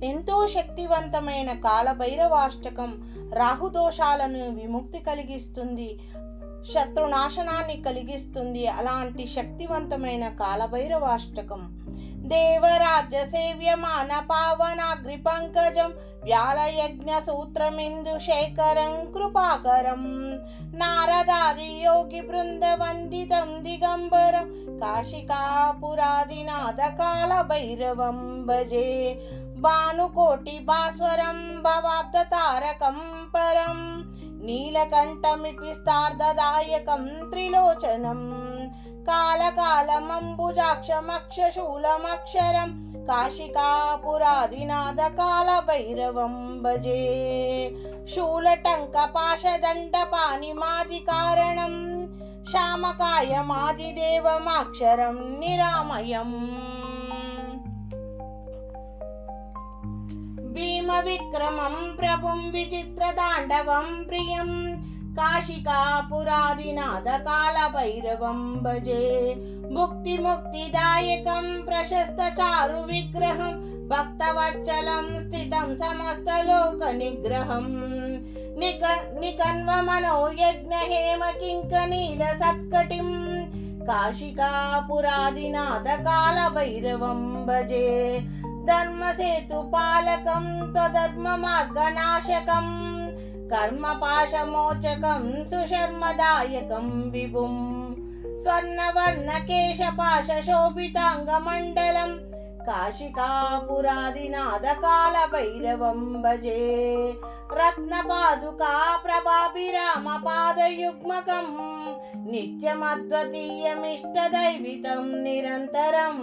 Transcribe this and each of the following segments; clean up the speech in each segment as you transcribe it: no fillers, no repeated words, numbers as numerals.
ఎంతో శక్తివంతమైన కాలభైరవాష్టకం రాహుదోషాలను విముక్తి కలిగిస్తుంది, శత్రునాశనాన్ని కలిగిస్తుంది. అలాంటి శక్తివంతమైన కాలభైరవాష్టకం దేవరాజ్య సేవ్యమాన పావనాగ్రి పంకజం వ్యాళయజ్ఞ సూత్రమిందు శేఖరం కృపాకరం నారదాది యోగి బృంద వందితం దిగంబరం కాశికాపురాదినాథ కాలభైరవం భజే భానుకోటి భాస్వరం భవాబ్ద తారకం పరం నీలకంఠమిపిస్తార్ధదాయకం త్రిలోచనం కాలకాలమంబుజాక్షమక్షశూలమక్షరం కాశికాపురాదినాథ కాలభైరవం భజే శూలటంక పాశదండపాణిమాది కారణం శ్యామకాయమాదిదేవమాక్షరం నిరామయం భీమ విక్రమం ప్రభుం విచిత్రతాండవం ప్రియం కాశికాపురాదినాథ కాలభైరవం భజే ముక్తిదాయకం ప్రశస్త చారు విగ్రహం భక్తవత్సలం స్థితం సమస్తలోక నిగ్రహం నికన్వ మనోయజ్ఞ హేమ కింకనీల సత్కటిం కాశికాపురాదినాథ కాలభైరవం భజే ధర్మసేతు పాలకం త్వధర్మ మార్గనాశకం కర్మపాశమోచకం సుశర్మదాయకం విభుం స్వర్ణవర్ణ కేశపాశ శోభితాంగమండలం కాశికాపురాదినాథ కాలభైరవం భజే రత్నపాదుకా ప్రభాభిరామ పాదయుగ్మకం నిత్యమద్వితీయమిష్టదైవితం నిరంతరం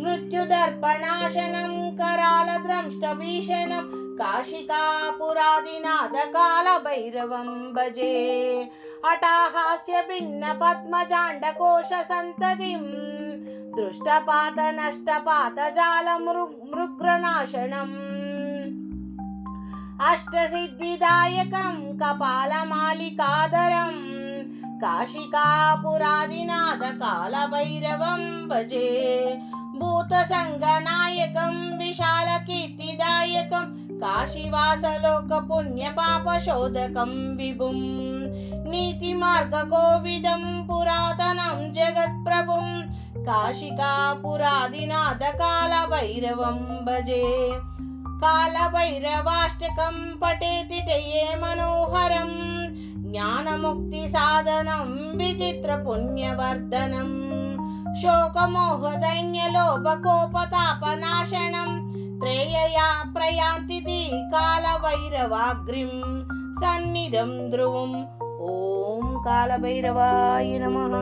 మృత్యుదర్పణాశనం కరాల ద్రంష్టభీషణం కాశికాపురాదినాథ కాలభైరవం భజే అటాహాస్య భిన్న పద్మజాండకోశ సంతతిం దృష్టపాత నష్టపాత జాల మృగ్రనాశనం అష్టసిద్ధిదాయకం కపాలమాలికాధరం కాశికాపురాదినాథ కాలభైరవం భజే భూతసంగనాయకం విశాల కీర్తిదాయకం కాశీవాసలోక పుణ్య పాపశోధకం విభుం నీతి మార్గ కోవిదం పురాతనం జగత్ప్రభుం కాశికాపురాదినాథ కాలభైరవం భజే కాలభైరవాష్టకం పఠేతి తయే మనోహరం జ్ఞానముక్తి సాధనం విచిత్ర పుణ్యవర్ధనం శోకమోహ దైన్యలోభకోపతాపనాశనం త్రేయయా ప్రయాంతి కాలభైరవాగ్రిం సన్నిధం ధ్రువం. ఓం కాలభైరవాయ నమః.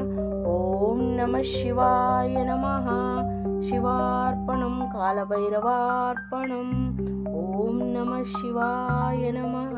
ఓం నమః శివాయ నమః. శివార్పణం కాలభైరవార్పణం. ఓం నమః శివాయ నమః.